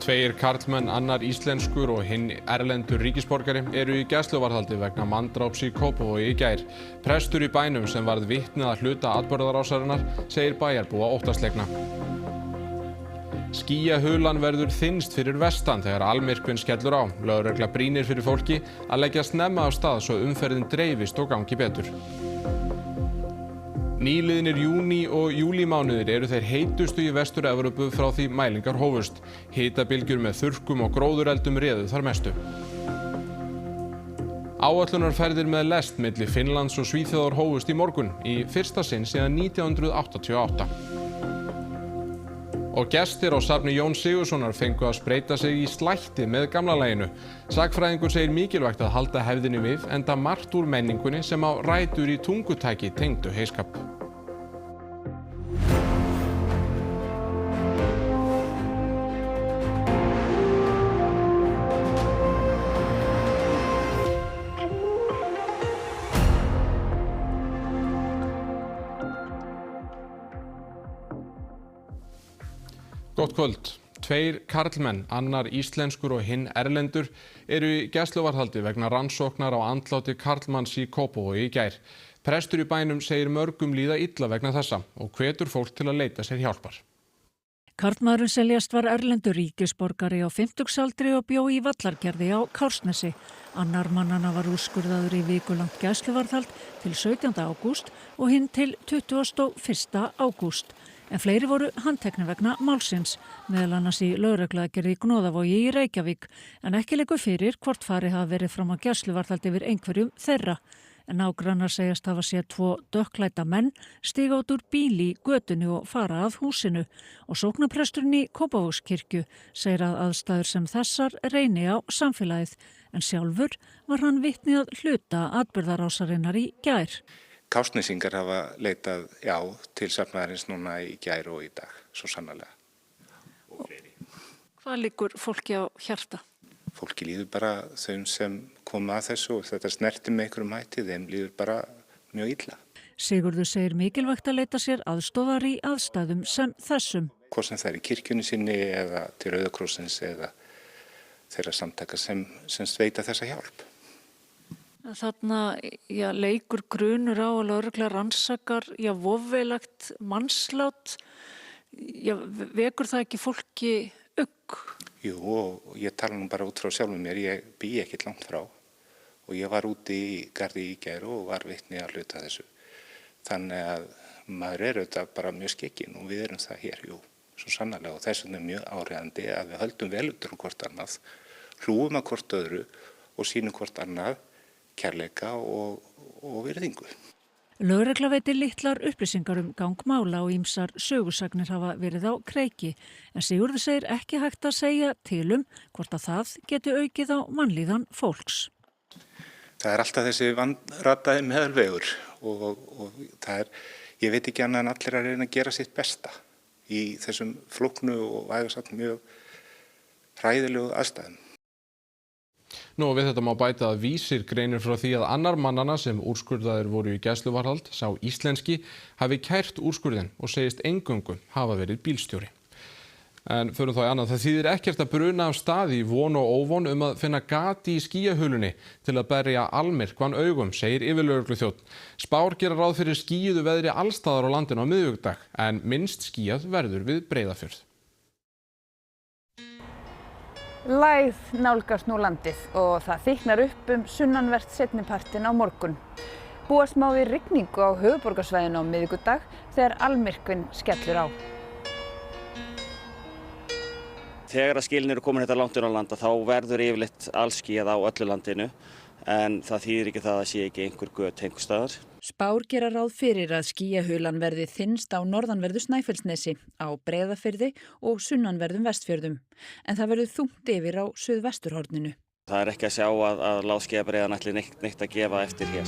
Tveir karlmenn, annar íslenskur og hinn erlendur ríkisborgari eru í gæsluvarðhaldi vegna manndráps í Kópavogi í gær. Prestur í bænum sem varð vitni að hluta atburðarásarinnar segir bæjarbúa óttaslegna. Skýjahulan verður þynnst fyrir vestan þegar almyrkvinn skellur á. Lögregla brýnir fyrir fólki að leggja snemma af stað svo umferðin dreifist og gangi betur. Nýliðnir júní og júlímánuðir eru þeir heitustu í Vestur-Evrópu frá því mælingar hófust. Hitabylgjur með þurrkum og gróðureldum réðu þar mestu. Áætlunarferðir með lest milli Finnlands og Svíþjóðar hófust í morgun, í fyrsta sinn síðan 1988. Og gestir á safni Jóns Sigurðssonar fengu að spreyta sig í slætti með gamla laginu. Sagnfræðingur segir mikilvægt að halda hefðinni við enda margt úr menningunni sem á rætur í tungutaki tengdu heyskap. Gott kvöld. Tveir karlmenn, annar íslenskur og hinn erlendur, eru í gæsluvarðhaldi vegna rannsóknar á andláti karlmanns í Kópavogi í gær. Prestur í bænum segir mörgum líða illa vegna þessa og hvetur fólk til að leita sér hjálpar. Karlmaðurinn seljast var erlendur ríkisborgari á 50-aldri og bjó í Vallargerði á Kársnesi. Annar mannanna var úrskurðaður í vikulangt gæsluvarðhald til 17. ágúst og hinn til 21. ágúst. En fleiri voru handteknir vegna málsins, meðal annars í lögregluaðgerð í Gnóðavogi í Reykjavík, en ekki liggur fyrir hvort farið hafa verið fram á gæsluvarðhald yfir einhverjum þeirra. En nágrannar segjast hafa séð 2 dökkklædda menn stíga út úr bíl í götunni og fara að húsinu. Og sóknarpresturinn í Kópavogskirkju segir að aðstæður sem þessar reyni á samfélagið, en sjálfur var hann vitni að hluta atburðarásarinnar í gær. Kársnesingar hafa leitað til safnaðarins núna í gær og í dag, svo sannarlega. Og fleiri. Hvað liggur fólki á hjarta? Fólki líður bara þeim sem koma að þessu og þetta snerti með einhverjum hætti, þeim líður bara mjög illa. Sigurður segir mikilvægt að leita sér aðstoðar í aðstæðum sem þessum. Hvort sem það er í kirkjunni sinni eða til Rauða krossins eða þeirra samtaka sem sveita þessa hjálp. Þarna leikur grunur á að lögregla rannsakar voveilagt mannslát. Vekur það ekki fólki ugg? Jú, og ég tala nú bara út frá sjálfum mér, ég bý ekkert langt frá og ég var úti í garði í gær og var vitni að hluta þessu. Þannig að maður er auðvitað bara mjög skekkin og við erum það hér, jú, svo sannarlega og þess vegna er mjög áríðandi að við höldum vel utan hvort annað, hlúum að hvort öðru og sýnum hvort annað kærleika og virðingu. Lögregla veitir litlar upplýsingar gang mála og ýmsar sögusagnir hafa verið á kreiki, en Sigurður segir ekki hægt að segja til hvort að það geti aukið á mannlíðan fólks. Það er alltaf þessi vanrataði meðalvegur og það er, ég veit ekki annað en allir að reyna að gera sitt besta í þessum flóknu og vægast sagt mjög hræðilegu aðstæðum. Nú við þetta má bæta að Vísir greinir frá því að annar mannanna sem úrskurðaðir voru í gæsluvarðhald, sá íslenski, hafi kært úrskurðinn og segist eingöngu hafa verið bílstjóri. En förum þá í annað, það þýðir ekkert að bruna af stað í von og óvon að finna gati í skýjahulunni til að berja almyrkvann augum, segir yfirlögregluþjónn. Spár gera ráð fyrir skýjuðu veðri allstaðar á landinu á miðvikudag, en minnst skýjað verður við Breiðafjörð. Lægð nálgast nú landið og það þykknar upp sunnanvert seinnipartinn á morgun. Búast má við rigningu á höfuðborgarsvæðinu á miðvikudag þegar almyrkvinn skellur á. Þegar að skilin eru komin þetta langt inn á landa þá verður yfirleitt allskýjað á öllu landinu en það þýðir ekki það að sé ekki einhver göt einhvers staðar. Spár gera ráð fyrir að skýjahulan verði þynnst á norðanverðu Snæfellsnesi, á Breiðafirði og sunnanverðum Vestfjörðum. En það verður þungt yfir á suðvesturhorninu. Það er ekki að sjá að lágskýjabreiðan ætli neitt að gefa eftir hér.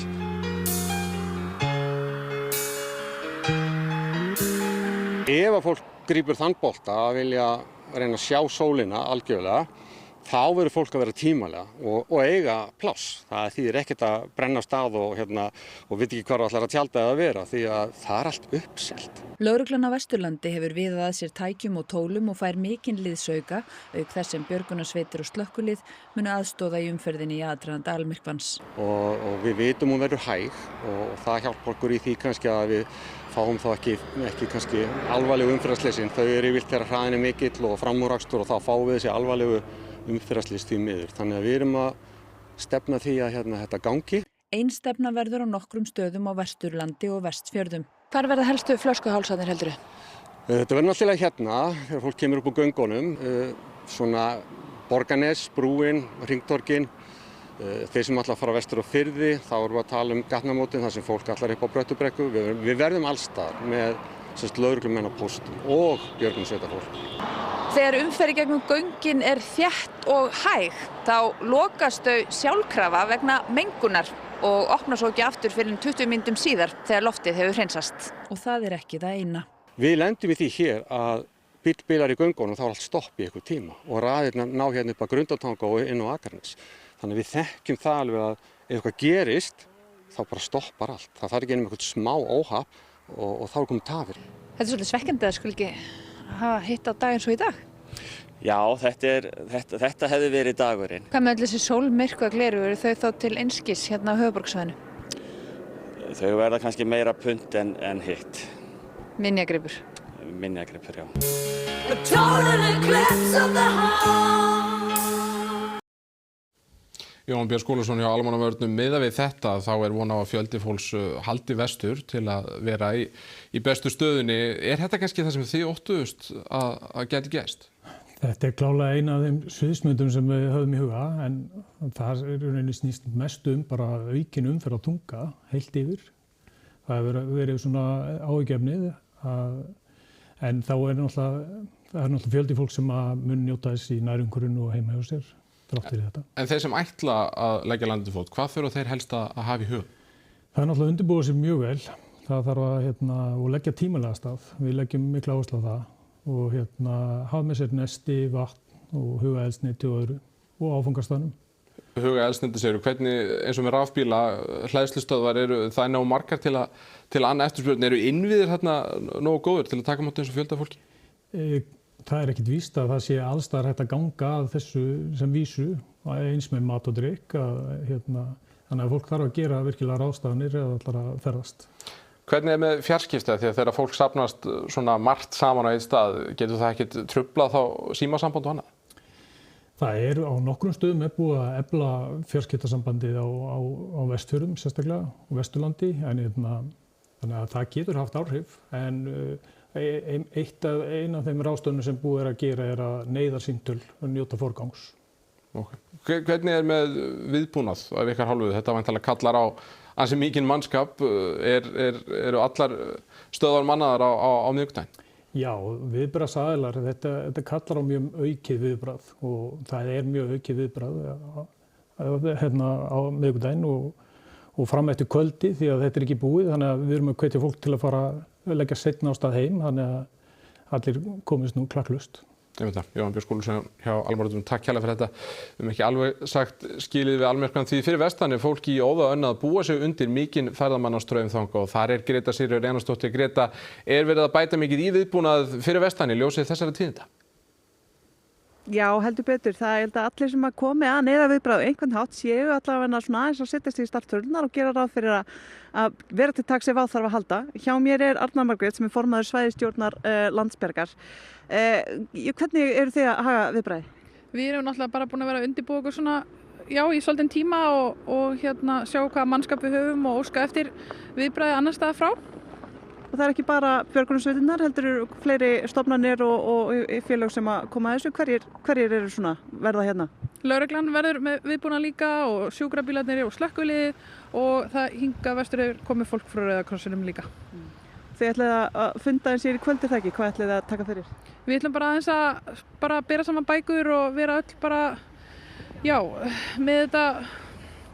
Ef að fólk grípur þann bolta að vilja reyna að sjá sólina algjörlega, þá verður fólk að vera tímalega og eiga pláss. Það þýðir ekkert að brenna á stað og veit ekki hvar það ætlar að tjalda eða vera því að það er allt uppselt. Lögreglan á Vesturlandi hefur viðað að sér tækjum og tólum og fær mikinn liðsauka, auk þess sem björgunarsveitir og slökkvilið munu aðstoða í umferðinni í aðdraganda almyrkvans. Og við vitum hún verður hæg og það hjálpar okkur í því kannski að við fáum þá ekki kannski alvarlegu umferðarsleysin. Þau eru yfirleitt þegar hraðinn er mikill og framúrakstur og þá fáum við þessi alvarlegu umferðarslys því miður. Þannig að við erum að stefna því að þetta gangi. Ein stefna verður á nokkrum stöðum á Vesturlandi og Vestfjörðum. Hvar verða helstu flöskuhálsarnir heldurðu? Þetta verður náttúrulega þegar fólk kemur upp úr göngunum, svona Borgarnes, Brúin, Hringtorgin. Þeir sem ætla að fara vestur á Firði, þá erum við að tala gatnamótin þar sem fólk ætlar upp á Bröttubrekku. Við verðum alls staðar með lögreglumenn á póstum og björgunarsveitarfólk. Þegar umferð gegnum göngin er þétt og hæg, þá lokast þau sjálfkrafa vegna mengunar og opna svo ekki aftur fyrir 20 mínútum síðar þegar loftið hefur hreinsast. Og það er ekki það eina. Við lendum í því hér að bíll bilar í göngunum og þá er allt stopp í einhver tíma og raðirnar ná hérna upp að Grundartanga og inn á Akranes. Þannig að við þekkjum það alveg að ef eitthvað gerist, þá bara stoppar allt. Það þarf ekki einum eitthvað smá óhapp og þá er komið tafir. Þetta er svolítið svekkjandi að skuli ekki hafa hitt á dag eins og í dag. Já, þetta hefði verið dagurinn. Hvað með öll þessi sólmyrkva gleraugu, eru þau þá til einskis hérna á höfuðborgarsvæðinu? Þau verða kannski meira punt en hitt. Minjagripur. Minjagripur, já. Jón Björn Skúlason hjá Almannavörnum, miðað við þetta þá er von á að fjöldi fólks haldi vestur til að vera í bestu stöðunni. Er þetta kannski það sem þið óttuðust að geti gerst? Þetta er klálega eina af þeim sviðsmyndum sem við höfum í huga en það er rauninni snýst mest bara aukin umferð á Tunga heilt yfir. Það hefur verið svona áhyggjuefnið en þá er náttúrulega fjöldi fólk sem mun njóta þess í nærumhverfinu og heima hjá sér. En þeir sem ætla að leggja landið fót, hvað þurfa þeir helst að hafa í hug? Það er náttúrulega undirbúið sér mjög vel. Það þarf að leggja tímalega stað. Við leggjum mikla áherslu á það og hafa með sér nesti, vatn og hugaeldsneyti og öðru og áfangastaðnum. Hugaeldsneyti segirðu, hvernig eins og með rafbíla, hleðslustöðvar það er nógu margar til að anna eftirspurn. Eru innviðir þarna nógu góður til að taka móti eins og fjölda fólki? Það er ekkert víst að það sé allstaðar hægt að ganga að þessu sem vísu eins með mat og drykk þannig að fólk þarf að gera virkilega ráðstafanir eða ætlar að ferðast. Hvernig er með fjarskipti því að þegar fólk safnast svona margt saman á einn stað, getur það ekkert truflað þá símasamband og annað? Það er á nokkrum stöðum búið að efla fjarskiptasambandið á Vestfjörðum sérstaklega og Vesturlandi þannig að það getur haft áhrif en ein af þeim ráðstöfunum sem búið er að gera er að neyðarsímtöl og njóta forgangs. Okay. Hvernig er með viðbúnað af ykkar hálfu? Þetta væntanlega kallar á ansi mikinn mannskap. Eru allar stöðvar mannaðar á miðvikudaginn? Já, viðbragðsaðilar. Þetta kallar á mjög aukið viðbragð og það er mjög aukið viðbragð á miðvikudaginn og fram eftir kvöldi því að þetta er ekki búið þannig að við erum að hvetja fólk til að fara að leggja seinna á stað heim þannig að allir komist nú klakklaust. Jón Björn Skúlason hjá Almannavörnum, takk hérlega fyrir þetta. Við höfum ekki alveg sagt skilið við almyrkvann því fyrir vestan er fólki í óða önn að búa sig undir mikinn ferðamannastraum þangað og þar er Greta Sigríður Einarsdóttir. Greta, er verið að bæta mikið í viðbúnað fyrir vestan í ljósið þessari tíðinda? Já, heldur betur. Það er held að allir sem að komi að neyðarviðbragð einhvern hátt séu allavega svona aðeins að setjast í starttölunar og gera ráð fyrir að vera til taks ef á þarf að halda. Hjá mér er Arna Margrét sem er formaður svæðisstjórnar Landsbjargar. Hvernig eru þið að haga viðbragði? Við erum náttúrulega bara búin að vera að undirbúa okkur svona í svolítinn tíma og sjá hvaða mannskap við höfum og óska eftir viðbragði annars staðar frá. Og það er ekki bara björgunarsveitirnar, heldur eru fleiri stofnanir og félög sem að koma að þessu. Hverjir eru svona verða hérna? Lögreglan verður með viðbúnað líka og sjúkrabílarnir og slökkviliðið og það hingað vestur hefur komið fólk frá Rauða krossinum líka. Þið ætlið að funda eins í kvöldi það ekki? Hvað ætlið að taka fyrir? Við ætlum bara aðeins að bera saman bækur og vera öll bara, með þetta,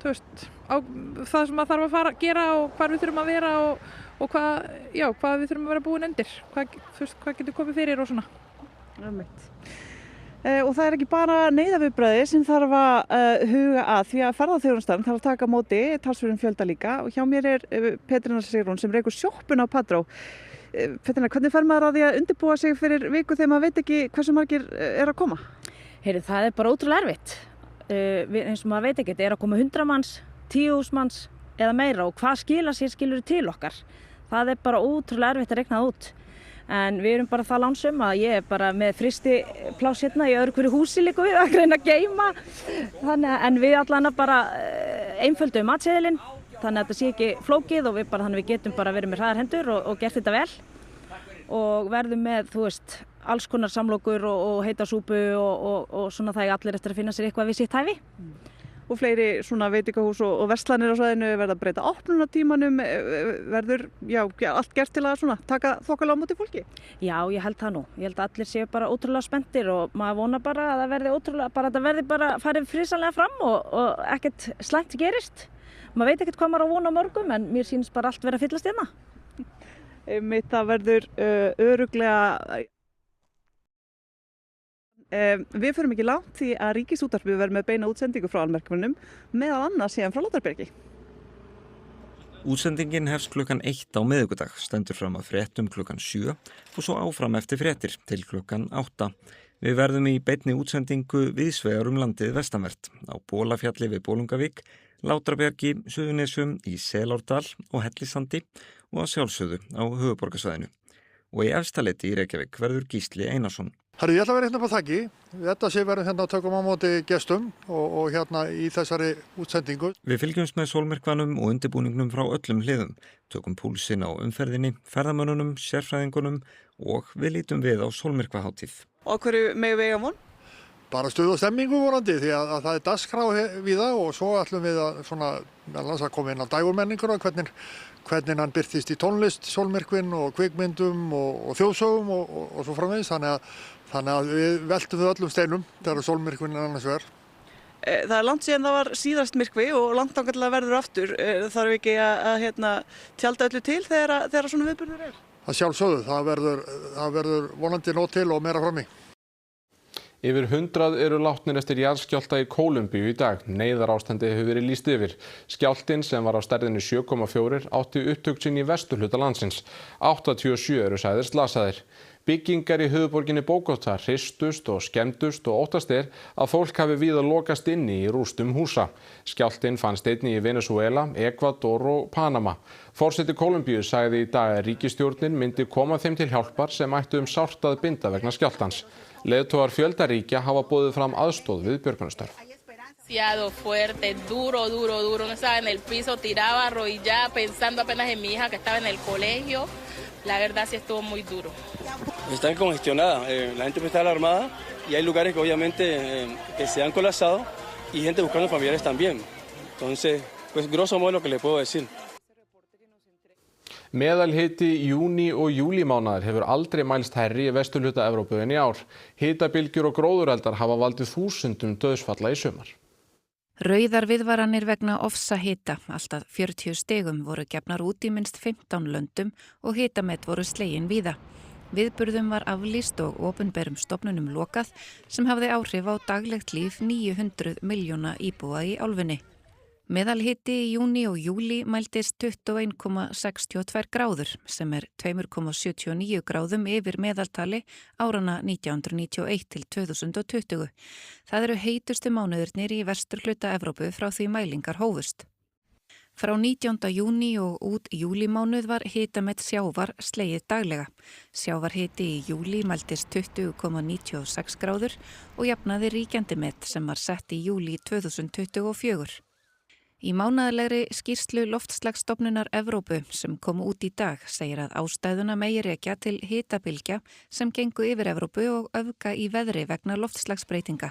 það sem að þarf að fara að gera og hvar við þurfum að vera og hvað við þurfum að vera búin undir, hvað getur komið fyrir og svona. Og það ekki bara neyðarviðbragði sem þarf að huga að því að ferðaþjónustan þarf að taka á móti talsverðum fjölda líka og hjá mér Petrína Sigrún sem rekur sjoppuna á Padró. Petrína, hvernig fer maður að því að undirbúa sig fyrir viku þegar maður veit ekki hversu margir að koma? Heyri, það bara ótrúlega erfitt. Eins og maður veit ekki, þetta að koma 100 manns, 10.000 manns eða meira og hvað skilur til okkar. Það bara ótrúlega erfitt að reikna það út. En við erum bara það lánsum að ég bara með frystipláss hérna í öðru hverju húsi líka við að reyna að geyma. En við allan bara einföldum matseðilinn, þannig að þetta sé ekki flókið og þannig við getum bara verið með hraðar hendur og gert þetta vel. Og verðum með, alls konar samlokur og heita súpu og svona það allir eftir að finna sér eitthvað við sitt hæfi. Og fleiri svona veitingahús og verslanir á svæðinu verða að breyta opnunartímanum, verður allt gert til að taka þokkalega á móti fólki? Já, ég held það nú. Ég held að allir séu bara ótrúlega spenntir og maður vonar bara að það verði ótrúlega, bara farið friðsamlega fram og ekkert slæmt gerist. Maður veit ekkert hvað maður á vona á morgum en mér sýnist bara allt vera að fyllast hérna. Það verður örugglega. Við förum ekki langt því að Ríkisútvarpið verður með beina útsendingu frá Almerkmönnum meðal annars síðan frá Látrabjargi. Útsendingin hefst klukkan 1 á miðvikudag, stendur fram að fréttum klukkan 7 og svo áfram eftir fréttir til klukkan 8. Við verðum í beinni útsendingu víðsvegar landið vestanvert, á Bolafjalli við Bolungavík, Látrabjargi, Suðurnesjum, í Selárdal og Hellisandi og að sjálfsögðu á höfuðborgarsvæðinu. Og í Efstaleiti í Reykjavík verður Gísli Einarsson. Ég ætla að vera hérna upp á þakki. Þetta sé verður hérna að tökum á móti gestum og hérna í þessari útsendingu. Við fylgjumst með sólmyrkvanum og undirbúningnum frá öllum hliðum, tökum púlsinn á umferðinni, ferðamönnunum, sérfræðingunum og við lítum við á sólmyrkvahátíð. Og hverju megum við eiga von? Bara stuð og stemmingu vonandi því að það dagskrá víða og svo ætlum við að koma inn á dægurmenningur og hvernig hann birtist í tónlist, sólmyrkvinn og kvikmyndum og þjóðsögum og svo framvegis. Þannig að við veltum við öllum steinum þegar sólmyrkvinn annars vegar. Það langt síðan það var síðast myrkvi og langt þangað verður aftur. Þarf ekki að tjalda öllu til þegar svona viðburður Það sjálfsögðu, það verður vonandi nóg til og meira frammi. Yfir 100 eru látnir eftir jarðskjálfta í Kólumbíu í dag. Neyðarástandi hefur verið lýst yfir. Skjálftinn sem var á stærðinni 7,4 átti upptök sín í vesturhluta landsins. 87 eru sagðir slasaðir. Byggingar í höfuðborginni Bogotá hristust og skemmdust og óttast að fólk hafi víða lokast inni í rústum húsa. Skjálftinn fannst einnig í Venezuela, Ekvador og Panama. Forseti Kólumbíu sagði í dag að ríkisstjórnin myndi koma þeim til hjálpar sem ættu sárt að binda vegna skjálftans. Leiðtogar fjölda ríkja hafa boðið fram aðstoð við björgunarstörf. Fuerte, duro, no estaba en el piso, tiraba arrodillada pensando apenas en mi hija que estaba en el colegio. La verdad sí estuvo muy duro. Están congestionadas, la gente está alarmada y hay lugares que obviamente que se han colapsado y gente buscando familiares también. Entonces, pues grosso modo lo que le puedo decir. Meðalhiti júní og júlímánaðar hefur aldrei mælst hærri í vesturhluta Evrópu en í ár. Hitabylgjur og gróðureldar hafa valdið þúsundum dauðsfalla í sumar. Rauðar viðvaranir vegna ofsahita, allt að 40 stigum, voru gefnar út í minnst 15 löndum og hitamet voru slegin víða. Viðburðum var aflýst og opinberum stofnunum lokað sem hafði áhrif á daglegt líf 900 milljóna íbúa í álfunni. Meðalhiti í júní og júlí mældist 21,62 gráður sem 2,79 gráðum yfir meðaltali árana 1991 til 2020. Það eru heitustu mánuðurnir í vesturhluta Evrópu frá því mælingar hófust. Frá 19. júní og út júlímánuð var hitamet sjávar slegið daglega. Sjávarhiti í júlí mældist 20,96 gráður og jafnaði ríkjandi met sem var sett í júlí 2024. Í mánaðarlegri skýrslu Loftslagsstofnunar Evrópu sem kom út í dag segir að ástæðuna megi rekja til hitabylgja sem gengu yfir Evrópu og öfga í veðri vegna loftslagsbreytinga.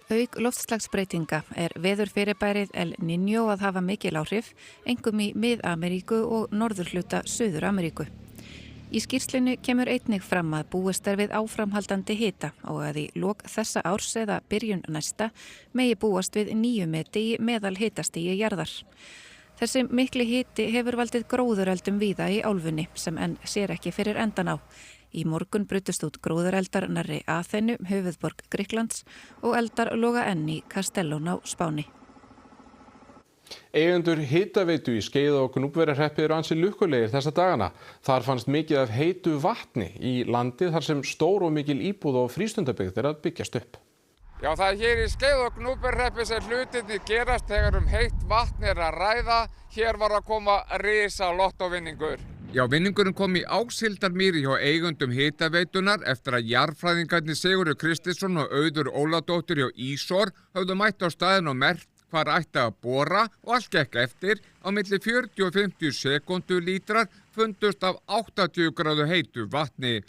Auk loftslagsbreytinga veðurfyrirbærið El Niño að hafa mikil áhrif, einkum í Mið-Ameríku og norðurhluta Suður-Ameríku. Í skýrslunni kemur einnig fram að búist við áframhaldandi hita og að í lok þessa árs eða byrjun næsta megi búast við 9 meti í meðal hitastigi jarðar. Þessi mikli hiti hefur valdið gróðureldum víða í álfunni sem enn sér ekki fyrir endan á. Í morgun brutust út gróðureldar nærri Aþenu, höfuðborg Grikklands, og eldar loga enn í Castellón á Spáni. Eigendur hitaveitu í Skeiða- og Gnúpverjahreppi eru ansi lukkulegir þessa dagana. Þar fannst mikið af heitu vatni í landi þar sem stór og mikil íbúð og frístundabyggð er að byggjast upp. Já, það er hér í Skeiða- og Gnúpverjahreppi sem hlutirnir gerast þegar heitt vatn er að ræða. Hér var að koma risa lottóvinningur. Já, vinningurinn kom í Áshildarmýri hjá eigendum hitaveitunar eftir að jarðfræðingarnir Sigurður Kristinsson og Auður Óladóttir hjá Ísor höfðu mætt á staðinn og merkt hvar ætti að bora og allt gekk eftir. Á milli 40 og 50 sekúndulítrar fundust af 80 gráðu heitu vatni.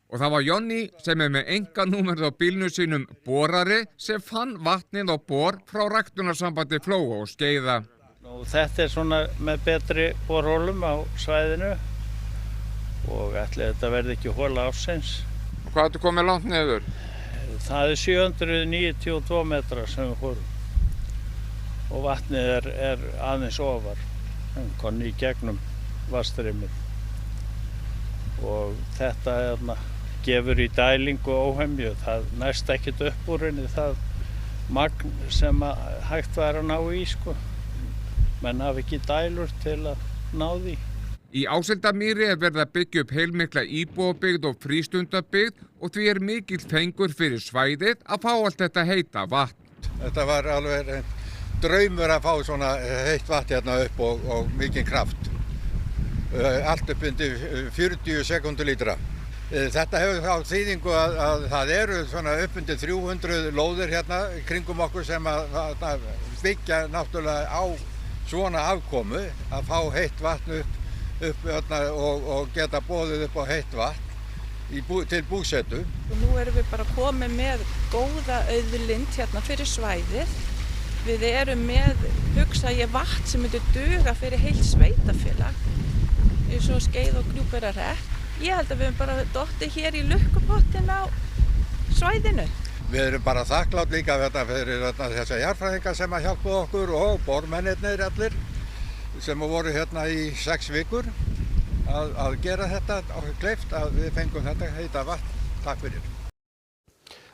Og það var Jonni sem er með enganúmerið á bílnum sínum borari sem fann vatnið á bor frá ræktunarsambandi Flóa og Skeiða. Þetta er svona með betri borholum á svæðinu og ætli þetta verði ekki hola ársins. Og hvað ertu komið langt niður? Það er 792 metrar sem við fórum og vatnið er aðeins ofar, konni í gegnum vatnsstreymið og þetta gefur í dælingu og óhemju. Það næst ekkert upp úr henni það magn sem hægt var að ná í sko. Menn hafa ekki dælur til að ná því. Í Áshildarmýri er verið að byggja upp heilmikla íbúðabyggð og frístundabyggð og því er mikill fengur fyrir svæðið að fá allt þetta heita vatn. Þetta var alveg draumur að fá svona heitt vatn hérna upp og mikinn kraft. Allt upp undir 40 sekúndulítra. Þetta hefur þá þýðingu að það eru svona upp undir 300 lóðir hérna kringum okkur sem að byggja náttúrulega á svona afkomu að fá heitt vatn upp og geta boðið upp á heitt vatn til búsetu. Nú erum við bara komið með góða auðlind hérna fyrir svæðið. Við erum með, hugsa ég, vatn sem myndi duga fyrir heilt sveitafélag eins og Skeiða- og Gnúpverjahrepp. Ég held að við erum bara dottið hér í lukkupottin á svæðinu. Við erum bara þakklátt líka fyrir þessa jarðfræðingar sem að hjálpa okkur og bormennirnir allir sem voru hérna í 6 vikur að gera þetta kleift að við fengum þetta heita vatn. Takk fyrir.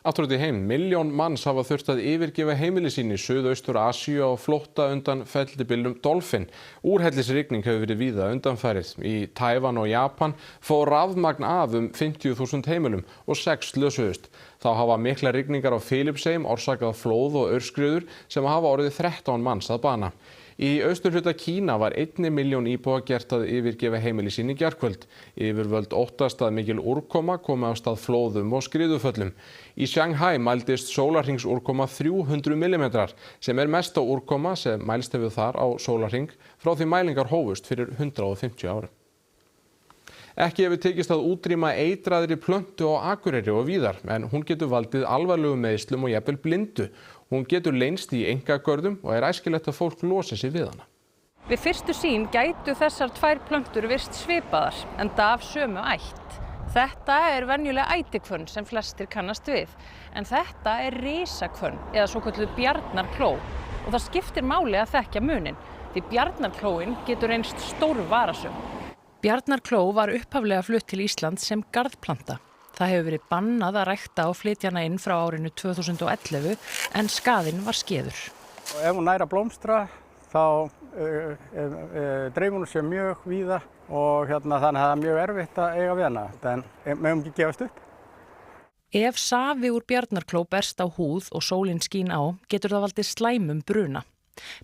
Aftur út í heim, 1 milljón manns hafa þurft að yfirgefa heimili sín í Suðaustur Asíu á flótta undan fellibylnum Dolphin. Úrhellisrigning hefur verið víða undanfarið. Í Tævan og Japan fór rafmagn af 50.000 heimilum og 6 slösuðust. Þá hafa miklar rigningar á Filippseyjum orsakað flóð og aurskriður sem hafa orðið 13 manns að bana. Í austurhluta Kína var 1 milljón íbúa gert að yfirgefa heimili sín í gærkvöld. Yfirvöld óttast að mikil úrkoma komi á stað flóðum og skriðuföllum. Í Shanghai mældist sólarhringsúrkoma 300 mm sem er mesta úrkoma sem mælst hefur þar á sólarhring frá því mælingar hófust fyrir 150 árum. Ekki hefur tekist að útrýma eitraðri plöntu á Akureyri og víðar en hún getur valdið alvarlegum meiðslum og jafnvel blindu. Hún getur leynst í einkagörðum og er æskilegt að fólk losi sig við hana. Við fyrstu sýn gætu þessar 2 plöntur virst svipaðar, enda af sömu ætt. Þetta er venjulega ætihvönn sem flestir kannast við, en þetta er risahvönn eða svokölluð bjarnarkló og það skiptir máli að þekkja munin, því bjarnarklóin getur reynst stór varasöm. Bjarnarkló var upphaflega flutt til Íslands sem garðplanta. Það hefur verið bannað að rækta og flytja hana inn frá árinu 2011 en skaðinn var skeður. Ef hún nær að blómstra þá dreifur hún sér mjög víða og þannig að það er mjög erfitt að eiga við hana, en megum ekki gefast upp. Ef safi úr bjarnarkló berst á húð og sólin skín á, getur það valdið slæmum bruna.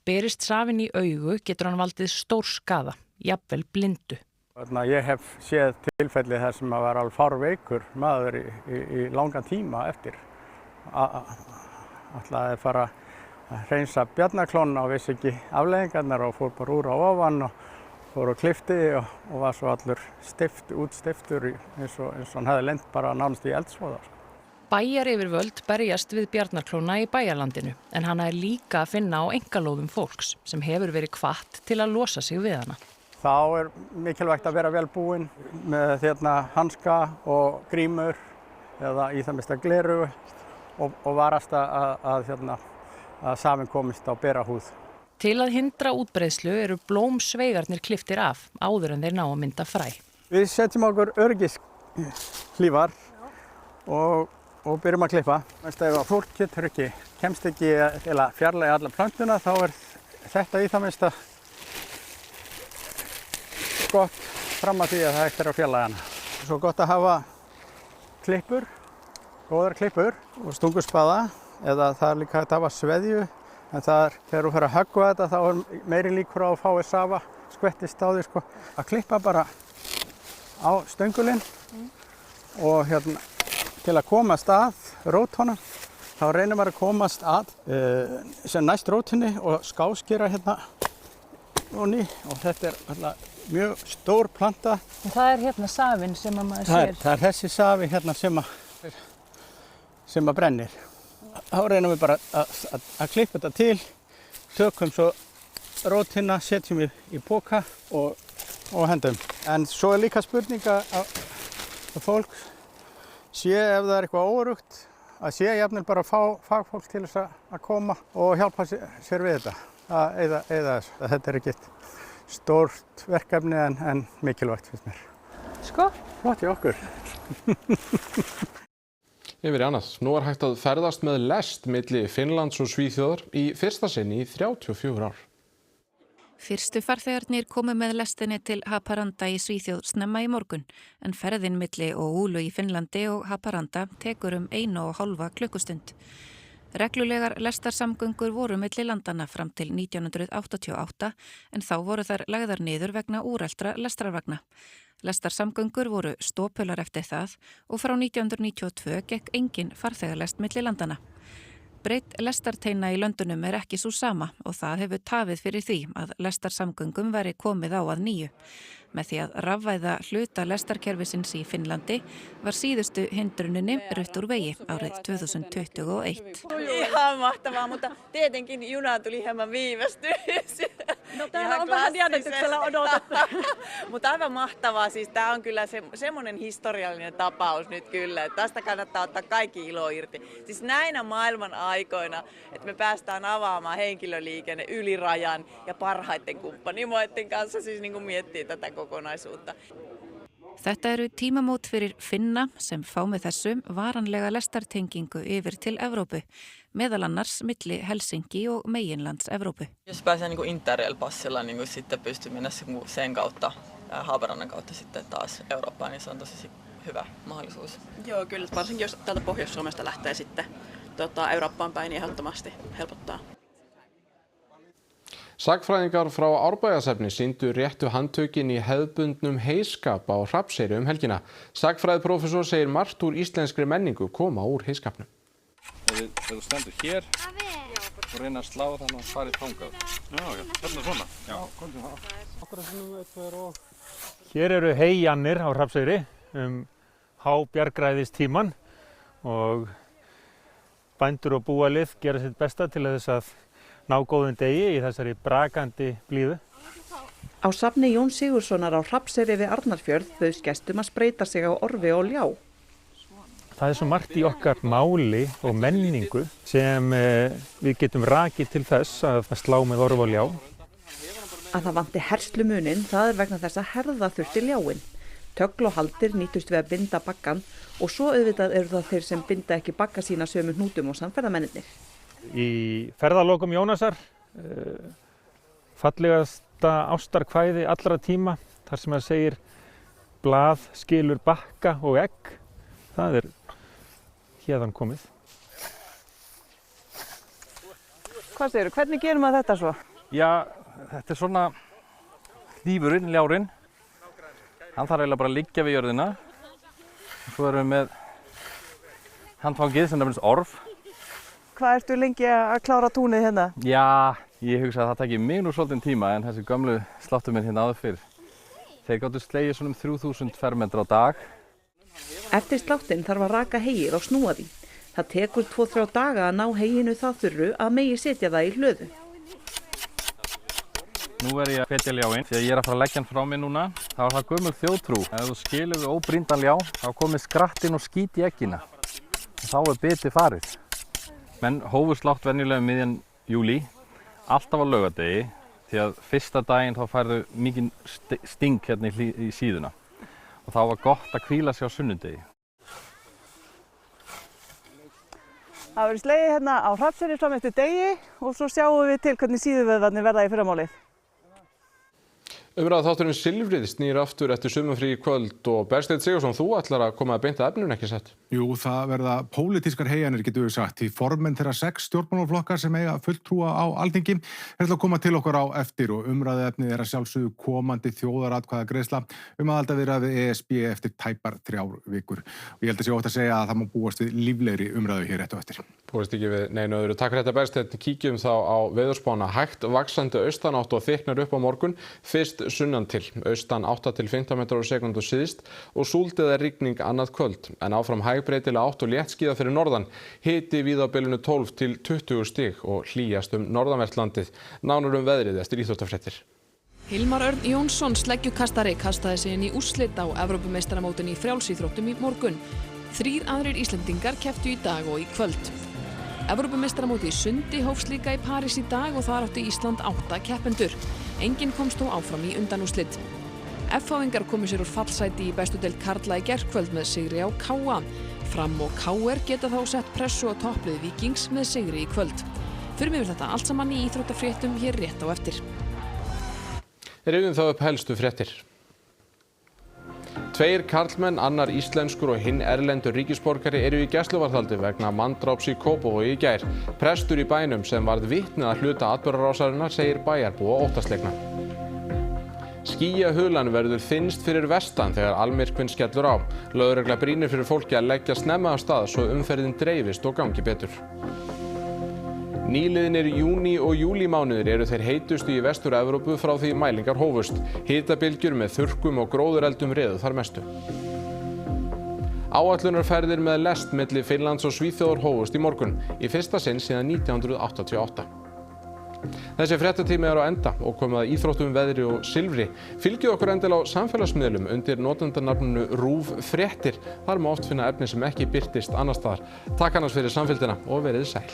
Berist safinn í augu getur hann valdið stór skaða, jafnvel blindu. Ég hef séð tilfelli þar sem að vera alveg fárveikur maður í langan tíma eftir. Ætlaði að fara að hreinsa bjarnarklónuna og vissi ekki afleiðingarnar og fór bara úr á ofan og fór á klifti og var svo allur útstiftur eins og hann hefði lent bara nánast í eldsvoða. Bæjaryfirvöld berjast við bjarnarklóna í bæjarlandinu en hana er líka að finna á einkalóðum fólks sem hefur verið hvatt til að losa sig við hana. Þá er mikilvægt að vera vel búinn með hanska og grímur eða í það mesta glerugu og varast að safinn komist á bera húð. Til að hindra útbreiðslu eru blómsveigarnir klipptir af áður en þeir ná að mynda fræ. Við setjum okkur hlífar og byrjum að klippa. Ef fólk kemst ekki til að fjarlægja alla plöntuna þá þetta í það minnsta gott fram að því að það hægt að fjarlægja hana. Svo gott að hafa klippur, góðar klippur og stunguspaða eða það líka hægt að hafa sveðju en þegar þú fer að höggva þetta þá meiri líkur á að fái safa skvettist á því Að klippa bara á stöngulinn og til að komast að rótunum þá reynir maður að komast að sem næst rótunni og skáskera onni og þetta mjög stór planta. Og það safinn sem maður sér? Það þessi safi sem að brennir. Þá reynum við bara að klippa þetta til, tökum svo rótina, setjum í poka og hendum. En svo líka spurning að fólk sé ef það eitthvað óöruggt, að sé jafnvel bara að fá fagfólk til þess að koma og hjálpa sér við þetta. Þetta ekkert stórt verkefni en mikilvægt finnst mér. Flott í okkur. Yfir í annað. Nú hægt að ferðast með lest milli Finnlands og Svíþjóðar í fyrsta sinn í 34 ár. Fyrstu farþegarnir komu með lestinni til Haparanda í Svíþjóð snemma í morgun, en ferðin milli Oulu í Finnlandi og Haparanda tekur 1,5 klukkustund. Reglulegar lestarsamgöngur voru milli landanna fram til 1988, en þá voru þær lagðar niður vegna úreltra lestarvagna. Lestarsamgöngur voru stopular eftir það og frá 1992 gekk engin farþegarlest milli landanna. Breidd lestarteina í löndunum ekki sú sama og það hefur tafið fyrir því að lestarsamgöngum væri komið á að nýju. Með því að rafvæða hluta lestarkerfisins í Finnlandi var síðustu hindruninni rutt úr vegi árið 2021. Ihan mahtavaa, mutta tietenkin juna tuli hieman viivästys. No täällä on vähän jännityksellä odotettu. Mutta aivan mahtavaa, siis tää on kyllä semmoinen historiallinen tapaus nyt kyllä, että tästä kannattaa ottaa kaikki ilo irti. Siis näinä maailman aikoina, että me päästään avaamaan henkilöliikenne yli rajan ja parhaiten kumppanimaiden kanssa siis niin kuin miettii tätä kokonaisuutta. Þetta eru tímamót fyrir Finna sem fá með þessu varanlega lestartengingu yfir til Evrópu, meðal annars milli Helsinki og meginlands Evrópu. Jos pääsee niin Interrail-passilla niin sitten pystyy mennä sen kautta, Haaparannan kautta sitten taas Eurooppaan, niin se on tosi hyvä mahdollisuus. Joo, kyllä varsinkin jos täältä Pohjois-Suomesta lähtee sitten Eurooppaan päin, niin ehdottomasti helpottaa. Sagnfræðingar frá Árbæjarsafni sýndu réttu handtökin í hefðbundnum heyskap á Hrafnseyri helgina. Sagnfræðiprófessor segir margt úr íslenskri menningu koma úr heyskapnum. Ef þú stendur hér og reyna að slá þannig að farið þangað. Já, hérna svona. Já, komdu það. Hér eru heyjannir á Hrafnseyri hábjargræðistíman og bændur og búalið gera sitt besta til þess að ná góðum degi í þessari brakandi blíðu. Á safni Jón Sigurðssonar á Hrafnseyri við Arnarfjörð bauðst gestum að spreyta sig á orfi og ljá. Það svo margt í okkar máli og menningu sem við getum rakið til þess að slá með orfi og ljá. Að það vanti herslumuninn, það vegna þess að herða þurfti ljáinn. Tögl og haldir nýtust við að binda baggann og svo auðvitað eru það þeir sem binda ekki bagga sína sömu hnútum og samferðamennirnir. Í ferðalokum Jónasar, fallegasta ástarkvæði allra tíma, þar sem segir blað skilur bakka og egg, það héðan komið. Hvað segirðu, hvernig gerum maður þetta svo? Já, þetta svona hnífurinn, ljárinn, hann þarf eiginlega bara að liggja við jörðina. Svo erum við með handfangið sem nefnist orf. Hvað ertu lengi að klára túnið hérna? Já, ég hugsa að það taki mig nú svolítinn tíma en þessi gömlu sláttuminn hérna áður fyrr. Þeir gátu slegið svona 3000 fermetra á dag. Eftir sláttinn þarf að raka heyið og snúa því. Það tekur 2-3 daga að ná heyinu það þurru að megi setja það í hlöðu. Nú ég að hvetja ljáinn því að ég að fara að leggja hann frá mér núna. Það var það gömul þjóðtrú. Ef þú skilur við óbrýndan ljá, þá komið skrattinn og skít í eggina. Þá bitið farið. Menn hófu slátt venjulega miðjan júlí, alltaf á laugardegi, því að fyrsta daginn þá færðu mikinn sting hérna í síðuna. og þá var gott að hvíla sig á sunnudegi. Það verður slegið hérna á Hrafnseyri fram eftir degi og svo sjáum við til hvernig síðuvöðvarnir verða í fyrramálið. Umræðuþátturinn Silfrið snýr aftur eftir sumarfrí í kvöld og Bergsteinn Sigurðsson, þú ætlar að koma að beint að efninu, ekki satt? Jú, það verða pólitískar heyjanir, getum við sagt, því formenn þeirra 6 stjórnmálaflokkar sem eiga fulltrúa á Alþingi ætla að koma til okkar á eftir og umræðuefnið er að sjálfsögðu komandi þjóðaratkvæðagreiðsla aðildarviðræður við ESB eftir tæpar 3 vikur. Og ég held að sé ótt að segja að það má búast við líflegri umræðu hér rétt á eftir. Búist ekki við neinu öðru. Takk fyrir þetta, Bergsteinn. Kíkjum þá á veðurspána. Hægt vaxandi austanátt og þykknar upp á morgun, fyrst sunnan til, austan 8 til 15 metrar á sekúndu síðst og súld eða rigning annað kvöld, en áfram hægbreytileg átt og léttskíða fyrir norðan, hiti víða á bilinu 12 til 20 stig og hlýjast norðanvert landið. Nánar veðrið eftir íþróttafréttir. Hilmar Örn Jónsson sleggjukastari kastaði sig inn í úrslit á Evrópumeistaramótinu í frjálsíþróttum í morgun. 3 aðrir Íslendingar kepptu í dag og í kvöld. Evrópumeistaramótið í sundi hófst líka í París í dag og þar átti Ísland 8 keppendur. Enginn komst þó áfram í undanúrslit. F-háingar komu sér úr fallsæti í bestu deild karla í gærkvöld með sigri á KA. Fram og KR geta þá sett pressu á topplið Víkings með sigri í kvöld. Förum yfir þetta allt saman í íþróttafréttum hér rétt á eftir. Rifjum þá upp helstu fréttir. 2 karlmenn, annar íslenskur og hinn erlendur ríkisborgari eru í gæsluvarðhaldi vegna manndráps í Kópavogi í gær. Prestur í bænum sem varð vitni að hluta atburðarásarinnar segir bæjarbúa óttaslegna. Skýjahulan verður þynnst fyrir vestan þegar almyrkvinn skellur á. Lögregla brýnir fyrir fólki að leggja snemma af stað svo umferðin dreifist og gangi betur. Nýliðnir júní og júlímánuðir eru þeir heitustu í Vestur-Evrópu frá því mælingar hófust. Hitabylgjur með þurrkum og gróðureldum réðu þar mestu. Áætlunarferðir með lest milli Finnlands og Svíþjóðar hófust í morgun, í fyrsta sinn síðan 1988. Þessi fréttatími er á enda og komið að íþróttum, veðri og silfri. Fylgið okkur endilega á samfélagsmiðlum undir notendanafninu RÚV Fréttir. Þar má oft finna efni sem ekki birtist annars staðar. Takk annars fyrir samfylgdina og verið sæl.